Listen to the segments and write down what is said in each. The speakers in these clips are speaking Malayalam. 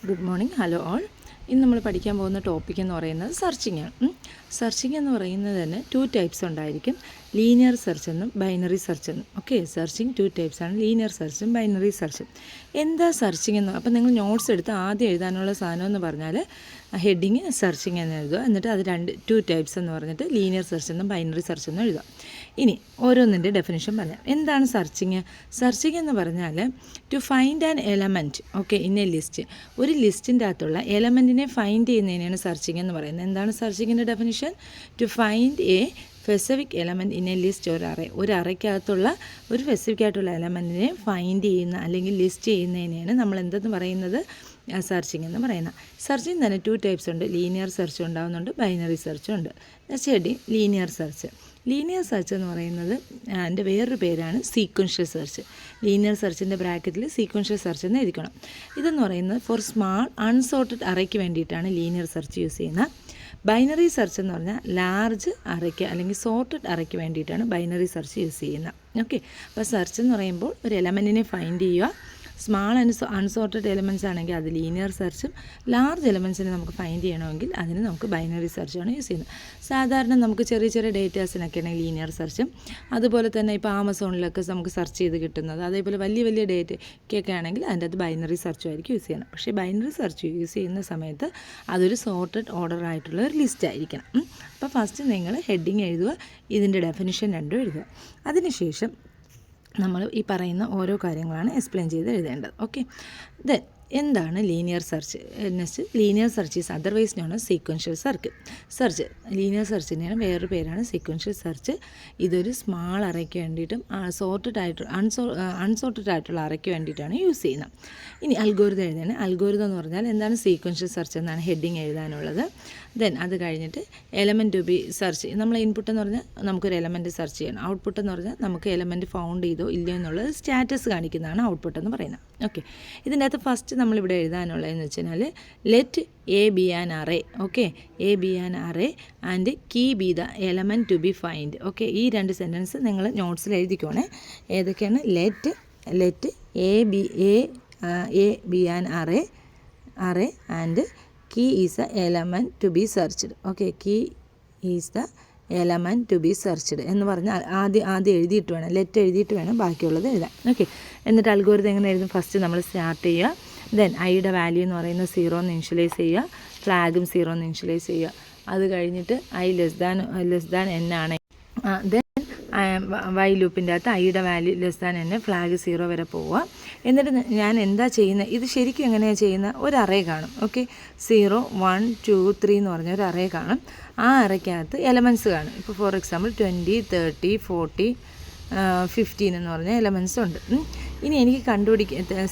Good morning, hello all. ഇന്ന് നമ്മൾ പഠിക്കാൻ പോകുന്ന ടോപ്പിക് എന്ന് പറയുന്നത് സെർച്ചിങ് ആണ്. സെർച്ചിങ് എന്ന് പറയുന്നത് തന്നെ 2 ടൈപ്സ് ഉണ്ടായിരിക്കും, ലീനിയർ സെർച്ച് എന്നും ബൈനറി സെർച്ച് എന്നും. ഓക്കെ, സെർച്ചിങ് 2 ടൈപ്സ് ആണ്, ലീനിയർ സെർച്ചും ബൈനറി സെർച്ചും. എന്താ സെർച്ചിങ് എന്ന്? അപ്പോൾ നിങ്ങൾ നോട്ട്സ് എടുത്ത് ആദ്യം എഴുതാനുള്ള സാധനം എന്ന് പറഞ്ഞാൽ ഹെഡിങ് സെർച്ചിങ് എന്ന് എഴുതുക, എന്നിട്ട് അത് 2 ടൈപ്സ് എന്ന് പറഞ്ഞിട്ട് ലീനിയർ സെർച്ച് എന്നും ബൈനറി സെർച്ച് എന്നും എഴുതുക. ഇനി ഓരോന്നിൻ്റെ ഡെഫിനിഷൻ പറയാം. എന്താണ് സെർച്ചിങ്? സെർച്ചിങ് എന്ന് പറഞ്ഞാൽ to find an element, okay, in a list. ഒരു ലിസ്റ്റിൻ്റെ അകത്തുള്ള എലമെൻറ്റിനെ ഫൈൻഡ് ചെയ്യുന്നതിനാണ് സെർച്ചിങ് എന്ന് പറയുന്നത്. എന്താണ് സെർച്ചിങ്ങിൻ്റെ definition? To find a specific element in a list ഒരു അറയ്ക്കകത്തുള്ള ഒരു സ്പെസിഫിക് ആയിട്ടുള്ള എലമെൻറ്റിനെ ഫൈൻഡ് ചെയ്യുന്ന അല്ലെങ്കിൽ ലിസ്റ്റ് ചെയ്യുന്നതിനെയാണ് നമ്മൾ എന്തെന്ന് പറയുന്നത്? സെർച്ചിങ് എന്ന് പറയുന്നത്. സെർച്ചിങ് തന്നെ 2 ടൈപ്സ് ഉണ്ട്, ലീനിയർ സെർച്ച് ഉണ്ടാകുന്നുണ്ട്, ബൈനറി സെർച്ചും ഉണ്ട്. ശരി, ലീനിയർ സെർച്ച്. ലീനിയർ സെർച്ച് എന്ന് പറയുന്നത് അതിൻ്റെ വേറൊരു പേരാണ് സീക്വൻഷ്യൽ സെർച്ച്. ലീനിയർ സെർച്ചിൻ്റെ ബ്രാക്കറ്റിൽ സീക്വൻഷ്യൽ സെർച്ച് എന്ന് എഴുതിക്കണം. ഇതെന്ന് പറയുന്നത് ഫോർ സ്മാൾ അൺസോർട്ടഡ് അറയ്ക്ക് വേണ്ടിയിട്ടാണ് ലീനിയർ സെർച്ച് യൂസ് ചെയ്യുന്നത്. ബൈനറി സെർച്ച് എന്ന് പറഞ്ഞാൽ ലാർജ് അറയ്ക്ക് അല്ലെങ്കിൽ സോർട്ടഡ് അറയ്ക്ക് വേണ്ടിയിട്ടാണ് ബൈനറി സെർച്ച് യൂസ് ചെയ്യുന്നത്. ഓക്കെ, അപ്പോൾ സെർച്ച് എന്ന് പറയുമ്പോൾ ഒരു എലമെൻറ്റിനെ ഫൈൻഡ് ചെയ്യുക. സ്മാൾ ആൻഡ് അൺസോർട്ടഡ് എലമെൻറ്റ്സ് ആണെങ്കിൽ അത് ലീനിയർ സെർച്ചും, ലാർജ് എലമെൻറ്റ്സിനെ നമുക്ക് ഫൈൻഡ് ചെയ്യണമെങ്കിൽ അതിന് നമുക്ക് ബൈനറി സെർച്ചാണ് യൂസ് ചെയ്യുന്നത്. സാധാരണ നമുക്ക് ചെറിയ ചെറിയ ഡേറ്റാസിനൊക്കെ ആണെങ്കിൽ ലീനിയർ സെർച്ചും, അതുപോലെ തന്നെ ഇപ്പോൾ ആമസോണിലൊക്കെ നമുക്ക് സെർച്ച് ചെയ്ത് കിട്ടുന്നത്, അതേപോലെ വലിയ വലിയ ഡേറ്റയ്ക്കൊക്കെ ആണെങ്കിൽ അതിൻ്റെ അത് ബൈനറി സെർച്ചും ആയിരിക്കും യൂസ് ചെയ്യണം. പക്ഷേ ബൈനറി സെർച്ച് യൂസ് ചെയ്യുന്ന സമയത്ത് അതൊരു സോർട്ടഡ് ഓർഡർ ആയിട്ടുള്ള ഒരു ലിസ്റ്റ് ആയിരിക്കണം. അപ്പോൾ ഫസ്റ്റ് നിങ്ങൾ ഹെഡിങ് എഴുതുക, ഇതിൻ്റെ ഡെഫിനിഷൻ രണ്ടും എഴുതുക. അതിനുശേഷം നമ്മൾ ഈ പറയുന്ന ഓരോ കാര്യങ്ങളാണ് എക്സ്പ്ലെയിൻ ചെയ്ത് എഴുതേണ്ടത്. ഓക്കെ, ദെൻ എന്താണ് linear search? Next, linear search is otherwise known as sequential search. Linear സെർച്ചിൻ്റെ വേറൊരു പേരാണ് സീക്വൻഷ്യൽ സെർച്ച്. ഇതൊരു സ്മാൾ അറയ്ക്ക് വേണ്ടിയിട്ടും അൺസോർട്ടഡ് ആയിട്ടുള്ള അറയ്ക്ക് വേണ്ടിയിട്ടാണ് യൂസ് ചെയ്യുന്നത്. ഇനി അൽഗോരിതം എഴുതാണ്. അൽഗോരിതം എന്ന് പറഞ്ഞാൽ എന്താണ്? സീക്വൻഷ്യൽ സെർച്ച് എന്നാണ് ഹെഡിങ് എഴുതാനുള്ളത്. ദെൻ അത് കഴിഞ്ഞിട്ട് എലമെൻറ്റ് ടു ബി സെർച്ച്. നമ്മൾ ഇൻപുട്ട് എന്ന് പറഞ്ഞാൽ നമുക്കൊരു എലമെൻറ്റ് സെർച്ച് ചെയ്യണം. ഔട്ട്പുട്ട് എന്ന് പറഞ്ഞാൽ നമുക്ക് എലമെൻറ്റ് ഫൗണ്ട് ചെയ്തോ ഇല്ലയോ എന്നുള്ളത് സ്റ്റാറ്റസ് കാണിക്കുന്നതാണ് ഔട്ട്പുട്ട് എന്ന് പറയുന്നത്. ഓക്കെ, ഇതിൻ്റെ അകത്ത് ഫസ്റ്റ് നമ്മളിവിടെ എഴുതാനുള്ളതെന്ന് വെച്ച് കഴിഞ്ഞാൽ let A be an array. Okay, A be an array and key be the element to be find. Okay, ഈ 2 സെൻറ്റൻസ് നിങ്ങൾ നോട്ട്സിൽ എഴുതിക്കോണേ. ഏതൊക്കെയാണ്? Let A be an array and key is the element to be searched. Okay, key is the element to be searched എന്ന് പറഞ്ഞാൽ ആദ്യം എഴുതിയിട്ട് വേണം, ലെറ്റ് എഴുതിയിട്ട് വേണം ബാക്കിയുള്ളത് എഴുതാൻ. ഓക്കെ, എന്നിട്ട് അൽഗോരിതം എങ്ങനെ എഴുതും? ഫസ്റ്റ് നമ്മൾ സ്റ്റാർട്ട് ചെയ്യുക. ദെൻ ഐയുടെ വാല്യൂ എന്ന് പറയുന്നത് 0 എന്ന് ഇനിഷ്യലൈസ് ചെയ്യുക, ഫ്ലാഗും 0 എന്ന് ഇനിഷ്യലൈസ് ചെയ്യുക. അത് കഴിഞ്ഞിട്ട് ഐ ലെസ് ദാൻ n ആണ്. ദെൻ വൈ ലൂപ്പിൻ്റെ അകത്ത് ഐയുടെ value less than n, flag 0 വരെ പോവുക. എന്നിട്ട് ഞാൻ എന്താ ചെയ്യുന്നത്? ഇത് ശരിക്കും എങ്ങനെയാണ് ചെയ്യുന്നത്? ഒരു അറേ കാണും. ഓക്കെ, 0 1 2 3 എന്ന് പറഞ്ഞ ഒരു അറേ കാണും. ആ അറയ്ക്കകത്ത് എലമെൻറ്റ്സ് കാണും. ഇപ്പോൾ ഫോർ എക്സാമ്പിൾ 20 30 40 15 എന്ന് പറഞ്ഞ എലമെൻറ്റ്സ് ഉണ്ട്. ഇനി എനിക്ക്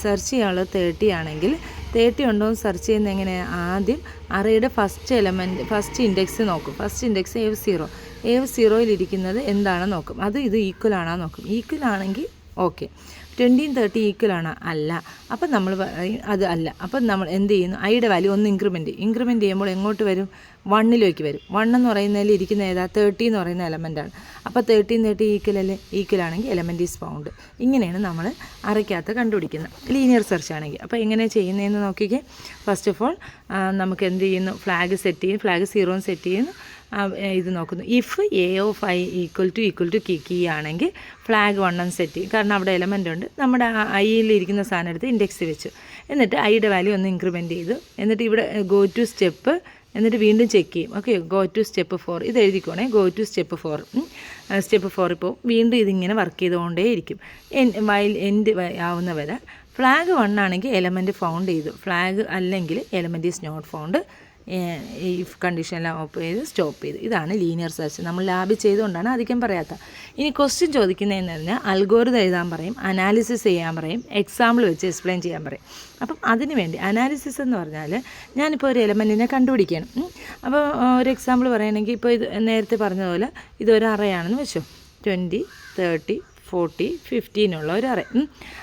സെർച്ച് ചെയ്യാനുള്ളത് 30 ആണെങ്കിൽ 30 ഉണ്ടോ എന്ന് സെർച്ച് ചെയ്യുന്നത് എങ്ങനെയാണ്? ആദ്യം അറേയുടെ ഫസ്റ്റ് ഇൻഡെക്സ് നോക്കും. ഫസ്റ്റ് ഇൻഡെക്സ് A0 എന്താണെന്ന് നോക്കും. ഇത് ഈക്വൽ ആണോ നോക്കും. ഈക്വൽ ആണെങ്കിൽ ഓക്കെ. 20 30 ഈക്വൽ ആണോ? അല്ല. അപ്പം നമ്മൾ അത് അല്ല. അപ്പം നമ്മൾ എന്ത് ചെയ്യുന്നു? ഐയുടെ വാല്യൂ ഒന്ന് ഇൻക്രിമെൻറ്റ് ചെയ്യുമ്പോൾ എങ്ങോട്ട് വരും? 1ലേക്ക് വരും. 1 എന്ന് പറയുന്നതിൽ ഇരിക്കുന്ന ഏതാ? 30 എന്ന് പറയുന്ന എലമെൻറ്റാണ്. അപ്പോൾ 30 ഈക്വൽ അല്ലേ? ഈക്വൽ ആണെങ്കിൽ എലമെൻറ്റ് ഈസ് ഫൗണ്ട്. ഇങ്ങനെയാണ് നമ്മൾ അറയ്ക്കകത്ത് കണ്ടുപിടിക്കുന്നത് ലീനിയർ സെർച്ച് ആണെങ്കിൽ. അപ്പോൾ എങ്ങനെ ചെയ്യുന്നതെന്ന് നോക്കിക്കേ. ഫസ്റ്റ് ഓഫ് ഓൾ നമുക്ക് എന്ത് ചെയ്യുന്നു? ഫ്ലാഗ് 0 സെറ്റ് ചെയ്യുന്നു. ഇത് നോക്കുന്നു. If A of I equal to key ആണെങ്കിൽ ഫ്ലാഗ് 1 എന്ന് സെറ്റ് ചെയ്യും. കാരണം അവിടെ എലമെൻ്റ് ഉണ്ട്. നമ്മുടെ ഐയിൽ ഇരിക്കുന്ന സാധനം എടുത്ത് ഇൻഡെക്സ് വെച്ചു. എന്നിട്ട് ഐയുടെ വാല്യൂ ഒന്ന് ഇൻക്രിമെൻറ്റ് ചെയ്തു. എന്നിട്ട് ഇവിടെ ഗോ ടു സ്റ്റെപ്പ്, എന്നിട്ട് വീണ്ടും ചെക്ക് ചെയ്യും. ഓക്കെ, ഗോ ടു സ്റ്റെപ്പ് 4 ഇത് എഴുതിക്കോണേ. ഗോ ടു സ്റ്റെപ്പ് 4 ഇപ്പോൾ വീണ്ടും ഇതിങ്ങനെ വർക്ക് ചെയ്തുകൊണ്ടേ ഇരിക്കും എൻഡ് ആവുന്ന വരെ. ഫ്ലാഗ് 1 ആണെങ്കിൽ എലമെൻറ്റ് ഫൗണ്ട് ചെയ്തു. ഫ്ലാഗ് അല്ലെങ്കിൽ element is not found. If കണ്ടീഷനെല്ലാം ഓപ്പ് ചെയ്ത് സ്റ്റോപ്പ് ചെയ്തു. ഇതാണ് ലീനിയർ സെർച്ച്. നമ്മൾ ലാബിൽ ചെയ്തുകൊണ്ടാണ് അധികം പറയാത്ത. ഇനി ക്വസ്റ്റ്യൻ ചോദിക്കുന്നതെന്ന് പറഞ്ഞാൽ അൽഗോരിതം എഴുതാൻ പറയും, അനാലിസിസ് ചെയ്യാൻ പറയും, എക്സാമ്പിൾ വെച്ച് എക്സ്പ്ലെയിൻ ചെയ്യാൻ പറയും. അപ്പം അതിന് വേണ്ടി അനാലിസിസ് എന്ന് പറഞ്ഞാൽ ഞാനിപ്പോൾ ഒരു എലമെൻറ്റിനെ കണ്ടുപിടിക്കണം. അപ്പോൾ ഒരു എക്സാമ്പിൾ പറയുകയാണെങ്കിൽ ഇപ്പോൾ ഇത് നേരത്തെ പറഞ്ഞതുപോലെ ഇതൊരു അറയാണെന്ന് വെച്ചോ. 20 30 40 15 ഉള്ള ഒരു അറേ.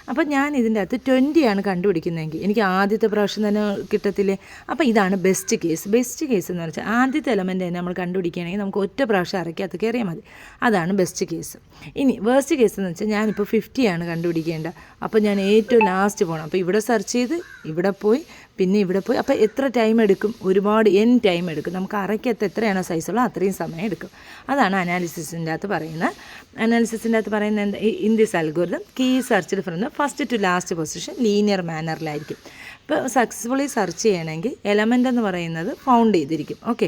അപ്പോൾ ഞാൻ ഇതിൻ്റെ അകത്ത് 20 ആണ് കണ്ടുപിടിക്കുന്നതെങ്കിൽ എനിക്ക് ആദ്യത്തെ പ്രാവശ്യം തന്നെ കിട്ടത്തില്ലേ? അപ്പോൾ ഇതാണ് ബെസ്റ്റ് കേസ് എന്ന് വെച്ചാൽ ആദ്യത്തെ എലമെൻറ്റ് തന്നെ നമ്മൾ കണ്ടുപിടിക്കുകയാണെങ്കിൽ നമുക്ക് ഒറ്റ പ്രാവശ്യം അറയ്ക്കകത്ത് കയറിയാൽ മതി. അതാണ് ബെസ്റ്റ് കേസ്. ഇനി വേസ്റ്റ് കേസ് എന്ന് വെച്ചാൽ ഞാനിപ്പോൾ 50 ആണ് കണ്ടുപിടിക്കേണ്ടത്. അപ്പോൾ ഞാൻ ഏറ്റവും ലാസ്റ്റ് പോകണം. അപ്പോൾ ഇവിടെ സെർച്ച് ചെയ്ത് ഇവിടെ പോയി പിന്നെ ഇവിടെ പോയി അപ്പോൾ എത്ര ടൈം എടുക്കും? ഒരുപാട് ടൈം എടുക്കും. നമുക്ക് അറയ്ക്കകത്ത് എത്രയാണോ സൈസുള്ളത് അത്രയും സമയം എടുക്കും. അതാണ് അനാലിസിസിൻ്റെ അകത്ത് പറയുന്നത് എന്താ? In this algorithm key searched from the first to last position linear മാനറിലായിരിക്കും. ഇപ്പോൾ സക്സസ്ഫുള്ളി സെർച്ച് ചെയ്യണമെങ്കിൽ എലമെൻ്റ് എന്ന് പറയുന്നത് ഫൗണ്ട് ചെയ്തിരിക്കും. ഓക്കെ,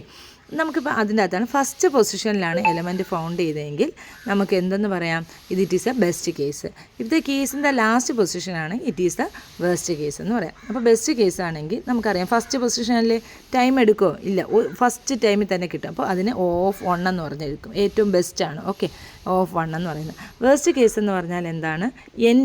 നമുക്കിപ്പോൾ അതിൻ്റെ അകത്താണ് ഫസ്റ്റ് പൊസിഷനിലാണ് എലമെൻറ്റ് ഫൗണ്ട് ചെയ്തതെങ്കിൽ നമുക്ക് എന്തെന്ന് പറയാം? It is a best case. If the കേസിൻ്റെ ലാസ്റ്റ് പൊസിഷനാണ് it is the worst case എന്ന് പറയാം. അപ്പോൾ ബെസ്റ്റ് കേസ് ആണെങ്കിൽ നമുക്കറിയാം ഫസ്റ്റ് പൊസിഷനിൽ ടൈം എടുക്കുമോ? ഇല്ല, ഫസ്റ്റ് ടൈമിൽ തന്നെ കിട്ടും. അപ്പോൾ അതിന് ഓഫ് 1 എന്ന് പറഞ്ഞെടുക്കും. ഏറ്റവും ബെസ്റ്റാണ്. ഓക്കെ, ഓഫ് 1 എന്ന് പറയുന്നത്. വേസ്റ്റ് കേസ് എന്ന് പറഞ്ഞാൽ എന്താണ്?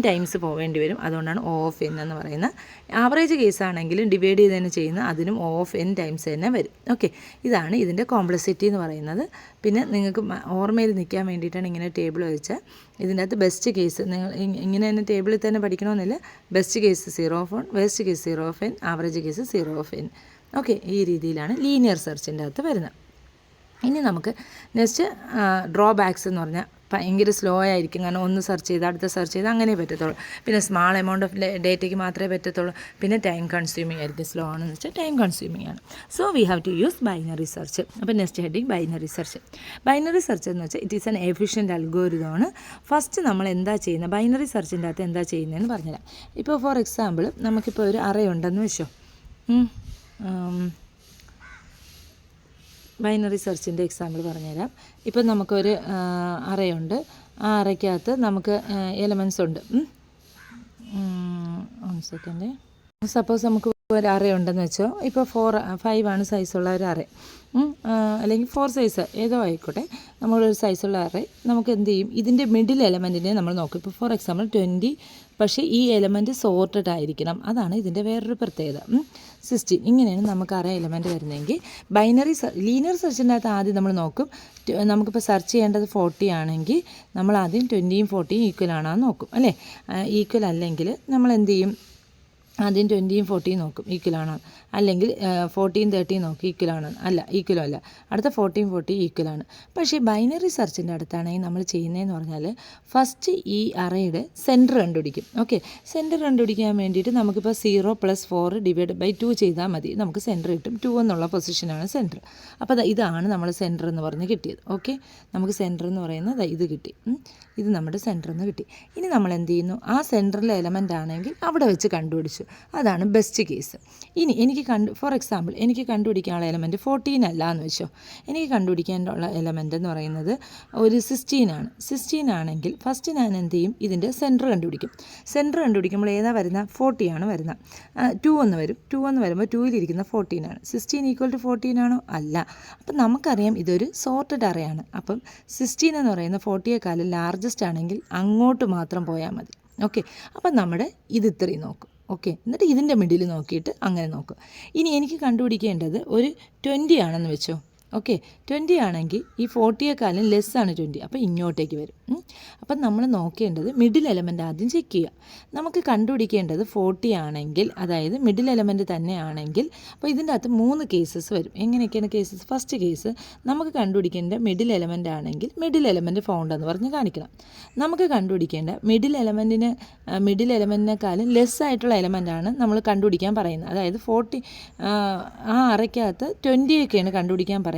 ടൈംസ് പോവേണ്ടി വരും. അതുകൊണ്ടാണ് ഓഫ് എന്ന് പറയുന്നത്. ആവറേജ് കേസാണെങ്കിലും ഡിവൈഡ് ചെയ്ത് തന്നെ ചെയ്യുന്ന അതിനും ഓഫ് ടൈംസ് തന്നെ വരും. ഓക്കെ, ഇതാണ് ഇതിൻ്റെ കോംപ്ലക്സിറ്റി എന്ന് പറയുന്നത്. പിന്നെ നിങ്ങൾക്ക് ഓർമ്മയിൽ നിൽക്കാൻ വേണ്ടിയിട്ടാണ് ഇങ്ങനെ ടേബിൾ വെച്ചാൽ ഇതിൻ്റെ അകത്ത് ബെസ്റ്റ് കേസ് നിങ്ങൾ ഇങ്ങനെ തന്നെ ടേബിളിൽ തന്നെ പഠിക്കണമെന്നില്ല. Best case 0 of 1, worst case 0 of n, average case 0 of n. Okay, ഈ രീതിയിലാണ് ലീനിയർ സെർച്ചിൻ്റെ അകത്ത് വരുന്നത്. ഇനി നമുക്ക് നെക്സ്റ്റ് ഡ്രോബാക്സ് എന്ന് പറഞ്ഞാൽ ഭയങ്കര സ്ലോ ആയിരിക്കും. കാരണം ഒന്ന് സെർച്ച് ചെയ്ത് അടുത്ത സെർച്ച് ചെയ്ത് അങ്ങനെ പറ്റത്തുള്ളൂ. പിന്നെ സ്മാൾ എമൗണ്ട് ഓഫ് ഡേറ്റയ്ക്ക് മാത്രമേ പറ്റത്തുള്ളൂ. പിന്നെ ടൈം കൺസ്യൂമിങ് ആയിരിക്കും. സ്ലോ ആണെന്ന് വെച്ചാൽ ടൈം കൺസ്യൂമിങ് ആണ്. So we have to use binary search. അപ്പോൾ next heading binary search. Binary search എന്ന് വെച്ചാൽ ഇറ്റ് ഈസ് ആൻ എഫിഷ്യൻറ്റ് അൽഗോരിതമാണ്. ഫസ്റ്റ് നമ്മൾ എന്താ ചെയ്യുന്നത്? ബൈനറി സെർച്ചിൻ്റെ അകത്ത് എന്താ ചെയ്യുന്നതെന്ന് പറഞ്ഞുതരാം. ഇപ്പോൾ ഫോർ എക്സാമ്പിൾ നമുക്കിപ്പോൾ ഒരു അറേ ഉണ്ടെന്ന് വെച്ചോ. ബൈനറി സെർച്ചിൻ്റെ എക്സാമ്പിൾ പറഞ്ഞുതരാം. ഇപ്പം നമുക്കൊരു അറയുണ്ട്. ആ അറയ്ക്കകത്ത് നമുക്ക് എലമെൻറ്റ്സ് ഉണ്ട്. 1 സെക്കൻഡ്. സപ്പോസ് നമുക്ക് ഒരു അറേ ഉണ്ടെന്ന് വെച്ചോ. ഇപ്പോൾ 5 ആണ് സൈസുള്ള ഒരു അറേ, അല്ലെങ്കിൽ 4 സൈസ് ഏതോ ആയിക്കോട്ടെ. നമ്മളൊരു സൈസുള്ള അറേ നമുക്ക് എന്ത് ചെയ്യും? ഇതിൻ്റെ മിഡിൽ എലമെൻറ്റിനെ നമ്മൾ നോക്കും. ഇപ്പോൾ ഫോർ എക്സാമ്പിൾ 20, പക്ഷേ ഈ എലമെൻറ്റ് സോർട്ടഡ് ആയിരിക്കണം. അതാണ് ഇതിൻ്റെ വേറൊരു പ്രത്യേകത. 16 ഇങ്ങനെയാണ് നമുക്ക് അറേ എലമെൻറ്റ് വരുന്നതെങ്കിൽ ലീനിയർ സെർച്ചിൻ്റെ അകത്ത് ആദ്യം നമ്മൾ നോക്കും. നമുക്കിപ്പോൾ സെർച്ച് ചെയ്യേണ്ടത് 40 ആണെങ്കിൽ നമ്മൾ ആദ്യം 20യും 40യും ഈക്വൽ ആണോ എന്ന് നോക്കും, അല്ലേ? ഈക്വൽ അല്ലെങ്കിൽ നമ്മൾ എന്ത് ചെയ്യും? ആദ്യം 20യും 40യും നോക്കും ഈക്വലാണോ, അല്ലെങ്കിൽ 40യും 30യും നോക്കും ഈക്വലാണോ. ഈക്വലും അല്ല. അടുത്ത 40യും 40യും ഈക്വലാണ്. പക്ഷേ ബൈനറി സെർച്ചിൻ്റെ അടുത്താണെങ്കിൽ നമ്മൾ ചെയ്യുന്നതെന്ന് പറഞ്ഞാൽ ഫസ്റ്റ് ഈ അറേയുടെ സെൻറ്റർ കണ്ടുപിടിക്കും. ഓക്കെ, സെൻറ്റർ കണ്ടുപിടിക്കാൻ വേണ്ടിയിട്ട് നമുക്കിപ്പോൾ 0 + 4 / 2 ചെയ്താൽ മതി. നമുക്ക് സെൻറ്റർ കിട്ടും. 2 എന്നുള്ള പൊസിഷനാണ് സെൻറ്റർ. അപ്പോൾ ഇതാണ് നമ്മൾ സെൻറ്റർ എന്ന് പറഞ്ഞ് കിട്ടിയത്. ഓക്കെ, നമുക്ക് സെൻറ്റർ എന്ന് പറയുന്നത് ഇത് കിട്ടി. ഇത് നമ്മുടെ സെൻറ്റർ എന്ന് കിട്ടി. ഇനി നമ്മൾ എന്ത് ചെയ്യുന്നു? ആ സെൻറ്ററിലെ എലമെൻ്റ് ആണെങ്കിൽ അവിടെ വെച്ച് കണ്ടുപിടിച്ചു. അതാണ് ബെസ്റ്റ് കേസ്. ഇനി എനിക്ക് ഫോർ എക്സാമ്പിൾ എനിക്ക് കണ്ടുപിടിക്കാനുള്ള എലമെൻറ്റ് 14 അല്ല എന്ന് വെച്ചോ. എനിക്ക് കണ്ടുപിടിക്കാനുള്ള എലമെൻ്റ് എന്ന് പറയുന്നത് ഒരു 16 ആണ്. 16 ആണെങ്കിൽ ഫസ്റ്റ് ഞാൻ എന്ത് ചെയ്യും? ഇതിൻ്റെ സെൻറ്റർ കണ്ടുപിടിക്കും. സെൻറ്റർ കണ്ടുപിടിക്കുമ്പോൾ ഏതാ വരുന്നത്? 40 ആണ് വരുന്നത്. 2 എന്ന് വരും. 2 എന്ന് വരുമ്പോൾ 2ലിരിക്കുന്ന 14 ആണ്. 16 = 14 ആണോ? അല്ല. അപ്പം നമുക്കറിയാം ഇതൊരു സോർട്ടഡ് അറേയാണ്. അപ്പം 16 എന്ന് പറയുന്ന 40യേക്കാളും ലാർജസ്റ്റ് ആണെങ്കിൽ അങ്ങോട്ട് മാത്രം പോയാൽ മതി. ഓക്കെ, അപ്പം നമ്മുടെ ഇത് ഇത്രയും നോക്കും. ഓക്കെ, എന്നിട്ട് ഇതിൻ്റെ മിഡിൽ നോക്കിയിട്ട് അങ്ങനെ നോക്കും. ഇനി എനിക്ക് കണ്ടുപിടിക്കേണ്ടത് ഒരു 20 ആണെന്ന് വെച്ചോ. ഓക്കെ, 20 ആണെങ്കിൽ ഈ 40യേക്കാളും ലെസ്സാണ് 20. അപ്പോൾ ഇങ്ങോട്ടേക്ക് വരും. അപ്പം നമ്മൾ നോക്കേണ്ടത് മിഡിൽ എലമെൻ്റ് ആദ്യം ചെക്ക് ചെയ്യുക. നമുക്ക് കണ്ടുപിടിക്കേണ്ടത് 40 ആണെങ്കിൽ, അതായത് മിഡിൽ എലമെൻ്റ് തന്നെ ആണെങ്കിൽ, അപ്പോൾ ഇതിൻ്റെ അകത്ത് 3 കേസസ് വരും. എങ്ങനെയൊക്കെയാണ് കേസസ്? ഫസ്റ്റ് കേസ് നമുക്ക് കണ്ടുപിടിക്കേണ്ട മിഡിൽ എലമെൻ്റ് ആണെങ്കിൽ മിഡിൽ എലമെൻറ്റ് ഫൗണ്ട് എന്ന് പറഞ്ഞ് കാണിക്കണം. നമുക്ക് കണ്ടുപിടിക്കേണ്ട മിഡിൽ എലമെൻറ്റിനേക്കാളും ലെസ്സായിട്ടുള്ള എലമെൻ്റാണ് നമ്മൾ കണ്ടുപിടിക്കാൻ പറയുന്നത്. അതായത് 40 ആ അറയ്ക്കകത്ത് 20ഒക്കെയാണ് കണ്ടുപിടിക്കാൻ പറയുന്നത്.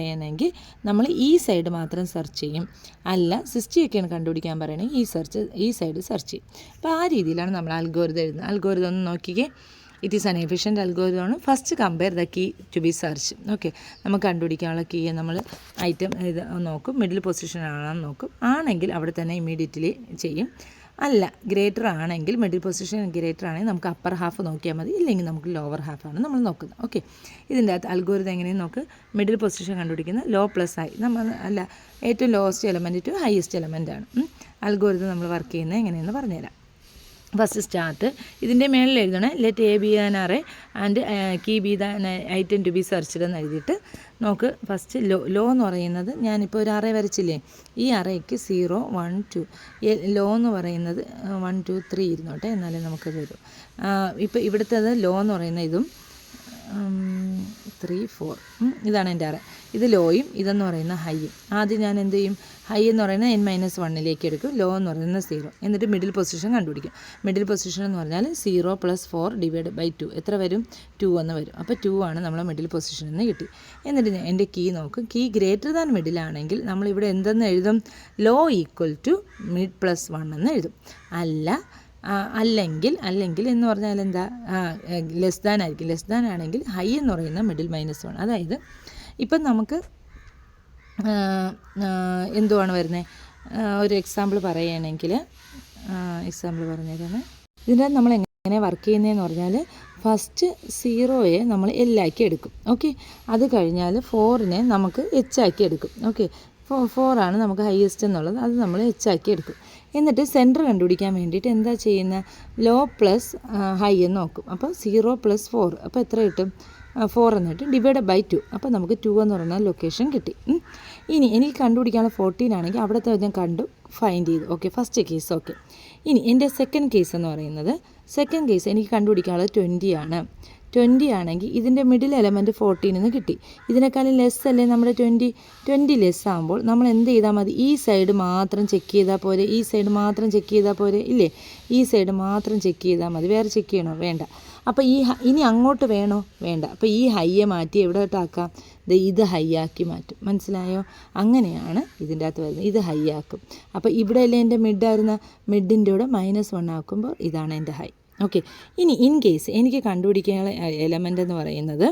നമ്മൾ ഈ സൈഡ് മാത്രം സെർച്ച് ചെയ്യും. അല്ല 60ഒക്കെയാണ് കണ്ടുപിടിക്കാൻ പറയണമെങ്കിൽ ഈ സൈഡ് സെർച്ച് ചെയ്യും. അപ്പോൾ ആ രീതിയിലാണ് നമ്മൾ അൽഗോരിതം എഴുതുന്നത്. അൽഗോരിതം ഒന്ന് നോക്കിക്കേ. ഇറ്റ് ഈസ് ആൻ എഫിഷ്യൻറ്റ് അൽഗോരിതമാണ്. First compare the key to be search. Okay, നമുക്ക് കണ്ടുപിടിക്കാനുള്ള കീയെ നമ്മൾ ഐറ്റം ഇത് നോക്കും. മിഡിൽ പൊസിഷൻ ആണെന്ന് നോക്കും. ആണെങ്കിൽ അവിടെ തന്നെ ഇമ്മീഡിയറ്റ്ലി ചെയ്യും. അല്ല ഗ്രേറ്റർ ആണെങ്കിൽ, മിഡിൽ പൊസിഷൻ ഗ്രേറ്റർ ആണെങ്കിൽ നമുക്ക് അപ്പർ ഹാഫ് നോക്കിയാൽ മതി. ഇല്ലെങ്കിൽ നമുക്ക് ലോവർ ഹാഫാണ് നമ്മൾ നോക്കുന്നത്. ഓക്കെ, ഇതിൻ്റെ അകത്ത് അൽഗോരിതം എങ്ങനെയും നോക്ക്. മിഡിൽ പൊസിഷൻ കണ്ടുപിടിക്കുന്നത് ലോ + ഹൈ. ഏറ്റവും lowest element to highest element ആണ്. അൽഗോരിതം നമ്മൾ വർക്ക് ചെയ്യുന്നത് എങ്ങനെയെന്ന് പറഞ്ഞുതരാം. ഫസ്റ്റ് സ്റ്റാർട്ട് ഇതിൻ്റെ മേളിൽ എഴുതണേ let A be an array and key be the item to be searched എന്ന് എഴുതിയിട്ട് നോക്ക്. ഫസ്റ്റ് ലോ എന്ന് പറയുന്നത് ഞാനിപ്പോൾ ഒരു അറേ വരച്ചില്ലേ, ഈ അറേക്ക് 0 1 2 ലോ എന്ന് പറയുന്നത് 1 2 3 ഇരുന്നോട്ടെ, എന്നാലേ നമുക്കത് വരും. ഇപ്പോൾ ഇവിടുത്തേത് ലോ എന്ന് പറയുന്ന ഇതും 3 4 ഇതാണ് എൻ്റെ അറേ. ഇത് ലോയും ഇതെന്ന് പറയുന്ന ഹൈയും. ആദ്യം ഞാൻ എന്ത് ചെയ്യും, ഹൈ എന്ന് പറയുന്നത് n-1 എടുക്കും, ലോ എന്ന് പറയുന്നത് 0, എന്നിട്ട് മിഡിൽ പൊസിഷൻ കണ്ടുപിടിക്കും. മിഡിൽ പൊസിഷൻ എന്ന് പറഞ്ഞാൽ 0 + 4 / 2 എത്ര വരും, 2 എന്ന് വരും. അപ്പോൾ 2 ആണ് നമ്മളെ മിഡിൽ പൊസിഷൻ എന്ന് കിട്ടി. എന്നിട്ട് എൻ്റെ കീ നോക്കും. കീ ഗ്രേറ്റർ ദാൻ മിഡിലാണെങ്കിൽ നമ്മളിവിടെ എന്തെന്ന് എഴുതും, ലോ ഈക്വൽ ടു മിഡ് +1 എന്ന് എഴുതും. അല്ലെങ്കിൽ എന്ന് പറഞ്ഞാൽ എന്താ, ലെസ് ദാൻ ആയിരിക്കും. ലെസ് ദാൻ ആണെങ്കിൽ ഹൈ എന്ന് പറയുന്ന മിഡിൽ -1. അതായത് ഇപ്പം നമുക്ക് എന്തുവാണ് വരുന്നത്, ഒരു എക്സാമ്പിൾ പറയുകയാണെങ്കിൽ എക്സാമ്പിൾ പറഞ്ഞുതരാണ്. ഇതിൻ്റെ നമ്മൾ എങ്ങനെ വർക്ക് ചെയ്യുന്നതെന്ന് പറഞ്ഞാൽ ഫസ്റ്റ് 0യെ നമ്മൾ L ആക്കി എടുക്കും. ഓക്കെ, അത് കഴിഞ്ഞാൽ 4നെ നമുക്ക് H ആക്കി എടുക്കും. ഓക്കെ, 4 ആണ് നമുക്ക് ഹയസ്റ്റ് എന്നുള്ളത്, അത് നമ്മൾ H ആക്കി എടുക്കും. എന്നിട്ട് സെൻറ്റർ കണ്ടുപിടിക്കാൻ വേണ്ടിയിട്ട് എന്താ ചെയ്യുന്നത്, ലോ പ്ലസ് ഹൈ എന്ന് നോക്കും. അപ്പോൾ 0 + 4 അപ്പോൾ എത്ര കിട്ടും, 4 എന്നിട്ട് /2. അപ്പോൾ നമുക്ക് 2 എന്ന് പറയുന്ന ലൊക്കേഷൻ കിട്ടി. ഇനി എനിക്ക് കണ്ടുപിടിക്കാനുള്ള 14 ആണെങ്കിൽ അവിടുത്തെ ഞാൻ കണ്ടു, ഫൈൻഡ് ചെയ്തു. Okay, first case okay. ഇനി എൻ്റെ സെക്കൻഡ് കേസ് എന്ന് പറയുന്നത്, സെക്കൻഡ് കേസ് എനിക്ക് കണ്ടുപിടിക്കാനുള്ളത് 20 ആണ്. 20 ആണെങ്കിൽ ഇതിൻ്റെ മിഡിൽ എലമെൻറ്റ് 14 എന്ന് കിട്ടി. ഇതിനേക്കാളും ലെസ് അല്ലേ നമ്മുടെ 20 ലെസ് ആകുമ്പോൾ നമ്മൾ എന്ത് ചെയ്താൽ മതി, ഈ സൈഡ് മാത്രം ചെക്ക് ചെയ്താൽ പോരെ, ഈ സൈഡ് മാത്രം ചെക്ക് ചെയ്താൽ പോരെ, ഇല്ലേ, ഈ സൈഡ് മാത്രം ചെക്ക് ചെയ്താൽ മതി, വേറെ ചെക്ക് ചെയ്യണോ, വേണ്ട. അപ്പോൾ ഇനി അങ്ങോട്ട് വേണോ, വേണ്ട. അപ്പോൾ ഈ ഹൈയെ മാറ്റി എവിടോട്ടാക്കാം, ഇത് ഹൈ ആക്കി മാറ്റും. മനസ്സിലായോ, അങ്ങനെയാണ് ഇതിൻ്റെ അകത്ത് വരുന്നത്. ഇത് ഹൈ ആക്കും. അപ്പോൾ ഇവിടെയല്ലേ എൻ്റെ മിഡായിരുന്ന, മിഡിൻ്റെ കൂടെ -1 ആക്കുമ്പോൾ ഇതാണ് എൻ്റെ ഹൈ. ഓക്കെ, ഇനി ഇൻ കേസ് എനിക്ക് കണ്ടുപിടിക്കാനുള്ള എലമെൻ്റ് എന്ന് പറയുന്നത്,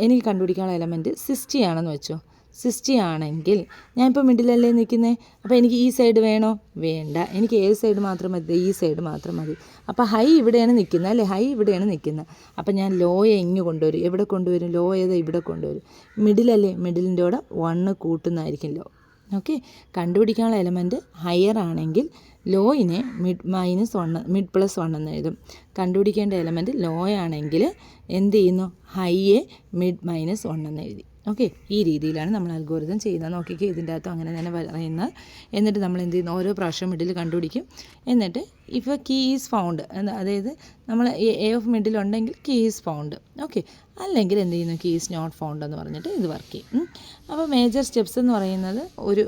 എനിക്ക് കണ്ടുപിടിക്കാനുള്ള എലമെൻറ്റ് 60 ആണെന്ന് വെച്ചോ. 60 ആണെങ്കിൽ ഞാനിപ്പോൾ മിഡിലല്ലേ നിൽക്കുന്നത്. അപ്പോൾ എനിക്ക് ഈ സൈഡ് വേണോ, വേണ്ട. എനിക്ക് ഏത് സൈഡ് മാത്രം മതി, ഈ സൈഡ് മാത്രം മതി. അപ്പോൾ ഹൈ ഇവിടെയാണ് നിൽക്കുന്നത് അല്ലേ, ഹൈ ഇവിടെയാണ് നിൽക്കുന്നത്. അപ്പോൾ ഞാൻ ലോയെ ഇങ്ങ് കൊണ്ടുവരും. എവിടെ കൊണ്ടുവരും, ലോ ഏതാ ഇവിടെ കൊണ്ടുവരും, മിഡിലല്ലേ, മിഡിലിൻ്റെ കൂടെ 1 കൂട്ടുന്നതായിരിക്കും ലോ. ഓക്കെ, കണ്ടുപിടിക്കാനുള്ള എലമെൻറ്റ് ഹയർ ആണെങ്കിൽ ലോയിനെ മിഡ് +1 എന്ന് എഴുതും. കണ്ടുപിടിക്കേണ്ട എലമെൻറ്റ് ലോ ആണെങ്കിൽ എന്ത് ചെയ്യുന്നു, ഹൈയെ മിഡ് -1 എന്ന് എഴുതി. ഓക്കെ, ഈ രീതിയിലാണ് നമ്മൾ അൽഗോരിതം ചെയ്യുന്നത്. നോക്കിക്കേ, ഇതിൻ്റെ അകത്തും അങ്ങനെ തന്നെ പറയുന്നത്. എന്നിട്ട് നമ്മൾ എന്ത് ചെയ്യുന്നു, ഓരോ പ്രാവശ്യം മിഡിൽ കണ്ടുപിടിക്കും. എന്നിട്ട് ഇഫ് കീ ഈസ് ഫൗണ്ട്, അതായത് നമ്മൾ എ ഓഫ് മിഡിൽ ഉണ്ടെങ്കിൽ കീ ഈസ് ഫൗണ്ട്. ഓക്കെ, അല്ലെങ്കിൽ എന്ത് ചെയ്യുന്നു, കീ ഈസ് നോട്ട് ഫൗണ്ട് എന്ന് പറഞ്ഞിട്ട് ഇത് വർക്ക് ചെയ്യും. അപ്പോൾ മേജർ സ്റ്റെപ്സ് എന്ന് പറയുന്നത്, ഒരു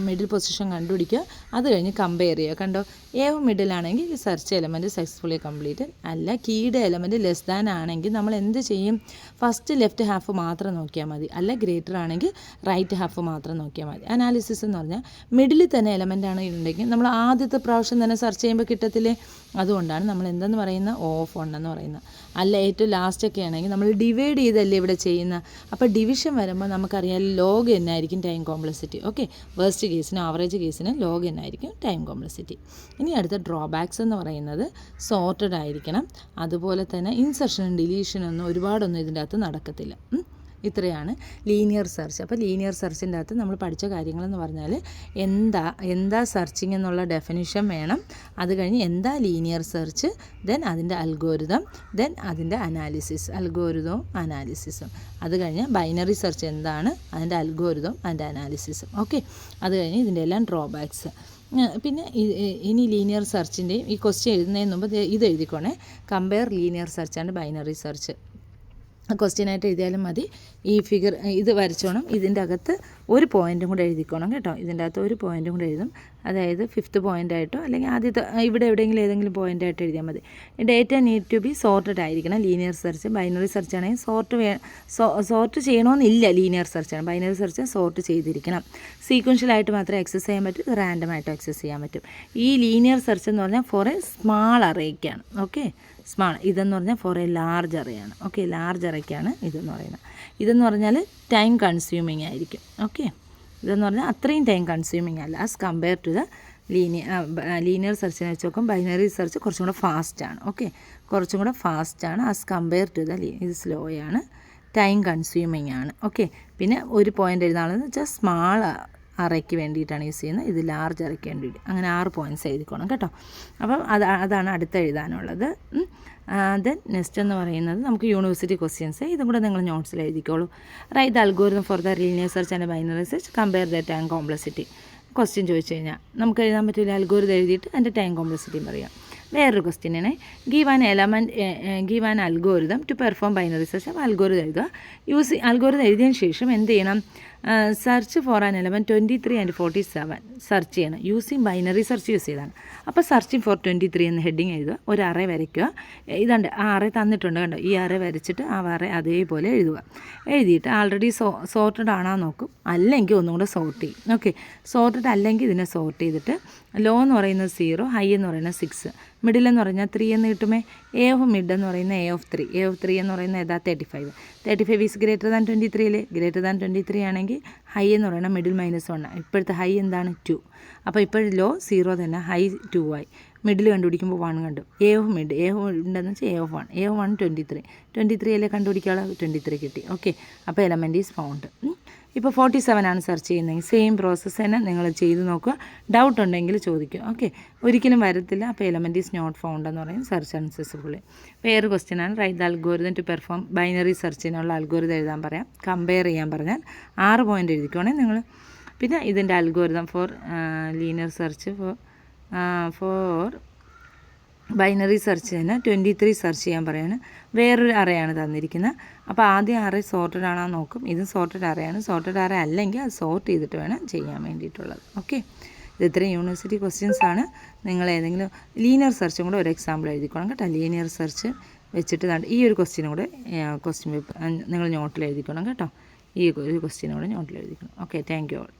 മിഡിൽ പൊസിഷൻ കണ്ടുപിടിക്കുക, അത് കഴിഞ്ഞ് കമ്പയർ ചെയ്യുക. കണ്ടോ, എ ഓഫ് മിഡിലാണെങ്കിൽ സെർച്ച് എലമെൻറ്റ് സക്സസ്ഫുള്ളി കംപ്ലീറ്റഡ്. അല്ല, കീയുടെ എലമെൻറ്റ് ലെസ് ദാൻ ആണെങ്കിൽ നമ്മൾ എന്ത് ചെയ്യും, ഫസ്റ്റ് ലെഫ്റ്റ് ഹാഫ് മാത്രം നോക്കിയാൽ മതി. അല്ല, ഗ്രേറ്റർ ആണെങ്കിൽ റൈറ്റ് ഹാഫ് മാത്രം നോക്കിയാൽ മതി. അനാലിസിസ് എന്ന് പറഞ്ഞാൽ മിഡിലിൽ തന്നെ എലമെൻ്റ് ആണ് ഉണ്ടെങ്കിൽ നമ്മൾ ആദ്യത്തെ പ്രാവശ്യം തന്നെ സെർച്ച് ചെയ്യുമ്പോൾ കിട്ടത്തില്ലേ, അതുകൊണ്ടാണ് നമ്മൾ എന്തെന്ന് പറയുന്ന ഓഫ് 1 എന്ന് പറയുന്നത്. അല്ല, ഏറ്റവും ലാസ്റ്റൊക്കെ ആണെങ്കിൽ നമ്മൾ ഡിവൈഡ് ചെയ്തല്ലേ ഇവിടെ ചെയ്യുന്ന. അപ്പോൾ ഡിവിഷൻ വരുമ്പോൾ നമുക്കറിയാം ലോഗ് എന്നായിരിക്കും ടൈം കോംപ്ലക്സിറ്റി. ഓക്കെ, വേസ്റ്റ് കേസിന് ആവറേജ് കേസിന് ലോഗ് എന്നായിരിക്കും ടൈം കോംപ്ലക്സിറ്റി. ഇനി അടുത്ത ഡ്രോബാക്സ് എന്ന് പറയുന്നത് സോർട്ടഡ് ആയിരിക്കണം. അതുപോലെ തന്നെ ഇൻസെർഷനും ഡിലീഷനൊന്നും ഒരുപാടൊന്നും ഇതിൻ്റെ അകത്ത് നടക്കത്തില്ല. ഇത്രയാണ് ലീനിയർ സെർച്ച്. അപ്പോൾ ലീനിയർ സെർച്ചിൻ്റെ അകത്ത് നമ്മൾ പഠിച്ച കാര്യങ്ങളെന്ന് പറഞ്ഞാൽ എന്താ സെർച്ചിങ് എന്നുള്ള ഡെഫിനിഷൻ വേണം. അത് കഴിഞ്ഞ് എന്താ ലീനിയർ സെർച്ച്, ദെൻ അതിൻ്റെ അൽഗോരിതം, ദെൻ അതിൻ്റെ അനാലിസിസ്, അൽഗോരിതവും അനാലിസിസും. അത് കഴിഞ്ഞ് ബൈനറി സെർച്ച് എന്താണ്, അതിൻ്റെ അൽഗോരിതം, അതിൻ്റെ അനാലിസിസും. ഓക്കെ, അത് കഴിഞ്ഞ് ഇതിൻ്റെ എല്ലാം ഡ്രോബാക്സ്. പിന്നെ ഇനി ലീനിയർ സെർച്ചിൻ്റെയും ഈ ക്വസ്റ്റ്യൻ എഴുതുന്നതിന് മുമ്പ് ഇത് എഴുതിക്കോണേ, compare linear search and binary search. ക്വസ്റ്റ്യനായിട്ട് എഴുതിയാലും മതി. ഈ ഫിഗർ ഇത് വരച്ചോണം. ഇതിൻ്റെ അകത്ത് ഒരു പോയിൻറ്റും കൂടെ എഴുതിക്കോണം കേട്ടോ. ഇതിൻ്റെ അകത്ത് ഒരു പോയിൻറ്റും കൂടെ എഴുതും. അതായത് 5th പോയിൻ്റായിട്ടോ അല്ലെങ്കിൽ ആദ്യത്തെ ഇവിടെ എവിടെയെങ്കിലും ഏതെങ്കിലും പോയിൻ്റായിട്ട് എഴുതിയാൽ മതി. Data need to be sorted ആയിരിക്കണം. ലീനിയർ സെർച്ച്, ബൈനറി സെർച്ച് ആണെങ്കിൽ സോർട്ട് ചെയ്യണമെന്നില്ല. ലീനിയർ സെർച്ചാണ്. ബൈനറി സെർച്ച് സോർട്ട് ചെയ്തിരിക്കണം. സീക്വൻഷ്യലായിട്ട് മാത്രമേ ആക്സസ് ചെയ്യാൻ പറ്റൂ, റാൻഡമായിട്ട് ആക്സസ് ചെയ്യാൻ പറ്റും. ഈ ലീനിയർ സെർച്ച് എന്ന് പറഞ്ഞാൽ ഫോർ എ സ്മാൾ അറേക്കാണ്. Okay, small. ഇതെന്ന് പറഞ്ഞാൽ ഫോർ എ ലാർജ് അറേയാണ്. ഓക്കെ, ലാർജ് അറേക്കാണ് ഇതെന്ന് പറയുന്നത്. ഇതെന്ന് പറഞ്ഞാൽ ടൈം കൺസ്യൂമിങ് ആയിരിക്കും. ഓക്കെ, ഇതെന്ന് പറഞ്ഞാൽ അത്രയും ടൈം കൺസ്യൂമിങ് അല്ല as compare to the linear സെർച്ചിനെ വെച്ച് നോക്കും. ബൈനറി സെർച്ച് കുറച്ചും കൂടെ ഫാസ്റ്റാണ്. ഓക്കെ, കുറച്ചും കൂടെ ഫാസ്റ്റാണ് ആസ് കമ്പയർ ടു ദ ഇത് സ്ലോയാണ്, ടൈം കൺസ്യൂമിങ് ആണ്. ഓക്കെ, പിന്നെ ഒരു പോയിൻ്റ് എഴുതാനുള്ളതെന്ന് വെച്ചാൽ സ്മാൾ അറയ്ക്ക് വേണ്ടിയിട്ടാണ് യൂസ് ചെയ്യുന്നത്. ഇത് ലാർജ് അറയ്ക്ക് വേണ്ടിയിട്ട്. അങ്ങനെ 6 പോയിൻറ്റ്സ് എഴുതിക്കോണം കേട്ടോ. അപ്പം അതാണ് അടുത്ത് എഴുതാനുള്ളത്. ദെൻ നെക്സ്റ്റ് എന്ന് പറയുന്നത് നമുക്ക് യൂണിവേഴ്സിറ്റി ക്വസ്റ്റ്യൻസ്. ഇതും കൂടെ നിങ്ങൾ നോട്ട്സിൽ എഴുതിക്കോളൂ. Write the algorithm for the linear search and binary search, compare the time complexity. Question ചോദിച്ചു കഴിഞ്ഞാൽ നമുക്ക് എഴുതാൻ പറ്റില്ല. അൽഗോരിതം എഴുതിയിട്ട് അതിൻ്റെ ടൈം കോംപ്ലക്സിറ്റിയും പറയാം. വേറൊരു ക്വസ്റ്റ്യനാണ് give an algorithm to perform binary search. അപ്പോൾ അൽഗോരിതം എഴുതുക. അൽഗോരിതം എഴുതിയതിന് ശേഷം എന്ത് ചെയ്യണം? Search for an element 23 and 47 search ചെയ്യണം. യൂസിങ് ബൈനറി സെർച്ച് യൂസ് ചെയ്താണ്. അപ്പോൾ സെർച്ചിങ് ഫോർ 23 എന്ന് ഹെഡിങ് എഴുതുക. ഒരു അറേ വരയ്ക്കുക. ഇതുണ്ട്, ആ അറേ തന്നിട്ടുണ്ട് കണ്ടോ. ഈ അറേ വരച്ചിട്ട് ആ അറേ അതേപോലെ എഴുതുക. എഴുതിയിട്ട് ആൾറെഡി സോർട്ടഡ് ആണോ നോക്കും. അല്ലെങ്കിൽ ഒന്നും കൂടെ സോർട്ട് ചെയ്യും. ഓക്കെ, സോർട്ടഡ് അല്ലെങ്കിൽ ഇതിനെ സോർട്ട് ചെയ്തിട്ട് ലോ എന്ന് പറയുന്നത് 0, ഹൈ എന്ന് പറയുന്നത് 6, മിഡിൽ എന്ന് പറഞ്ഞാൽ 3 എന്ന് കിട്ടുമേ. എ ഓഫ് മിഡ് എന്ന് പറയുന്നത് എ ഓഫ് 3 എന്ന് പറയുന്നത് ഏതാ? 35 is greater than 23. Greater than 23 ആണെങ്കിൽ ഹൈ എന്ന് പറയുന്നത് മിഡിൽ -1. ഇപ്പോഴത്തെ ഹൈ എന്താണ്? 2. അപ്പോൾ ഇപ്പോൾ ലോ 0 തന്നെ, ഹൈ 2 ആയി. മിഡിൽ കണ്ടുപിടിക്കുമ്പോൾ 1 കണ്ടു. എ ഓഫ് മിഡ് ഉണ്ടെന്ന് വെച്ചാൽ എ ഓഫ് 1. എ ഓഫ് 1 23 അല്ലേ കണ്ടുപിടിക്കാനുള്ള 23 കിട്ടി. ഓക്കെ, അപ്പോൾ എലമെൻറ്റ് ഈസ് ഫൗണ്ട്. ഇപ്പോൾ 47 ആണ് സെർച്ച് ചെയ്യുന്നതെങ്കിൽ സെയിം പ്രോസസ്സ് തന്നെ നിങ്ങൾ ചെയ്ത് നോക്കുക. ഡൗട്ട് ഉണ്ടെങ്കിൽ ചോദിക്കുക. ഓക്കെ, ഒരിക്കലും വരത്തില്ല. അപ്പോൾ എലമെൻറ്റ് ഈസ് നോട്ട് ഫൗണ്ട് എന്ന് പറയും. Search unsuccessfully. വേറെ ക്വസ്റ്റ്യനാണ് write the algorithm to perform binary സെർച്ചിനുള്ള അൽഗോരിതം എഴുതാൻ പറയാം. കമ്പയർ ചെയ്യാൻ പറഞ്ഞാൽ 6 പോയിൻ്റ് എഴുതിക്കോണേ നിങ്ങൾ. പിന്നെ ഇതിൻ്റെ algorithm four linear search for binary search തന്നെ 23 സെർച്ച് ചെയ്യാൻ പറയാണ്. വേറൊരു അറയാണ് തന്നിരിക്കുന്നത്. അപ്പോൾ ആദ്യം അറേ സോർട്ടഡ് ആണോ നോക്കും. ഇത് സോർട്ടഡ് അറയാണ്. സോർട്ടഡ് അറേ അല്ലെങ്കിൽ അത് സോർട്ട് ചെയ്തിട്ട് വേണം ചെയ്യാൻ വേണ്ടിയിട്ടുള്ളത്. ഓക്കെ, ഇത് ഇത്രയും യൂണിവേഴ്സിറ്റി ക്വസ്റ്റ്യൻസ് ആണ്. നിങ്ങൾ ഏതെങ്കിലും ലീനിയർ സെർച്ചും കൂടെ ഒരു എക്സാമ്പിൾ എഴുതിക്കോണം കേട്ടോ. ലീനിയർ സെർച്ച് വെച്ചിട്ട് ഈ ഒരു ക്വസ്റ്റ്യനും കൂടെ ക്വസ്റ്റ്യൻ പേപ്പർ നിങ്ങൾ നോട്ടിൽ എഴുതിക്കണം കേട്ടോ. ഈ ഒരു ക്വസ്റ്റ്യനും കൂടെ നോട്ടിൽ എഴുതിക്കണം. Okay, thank you all.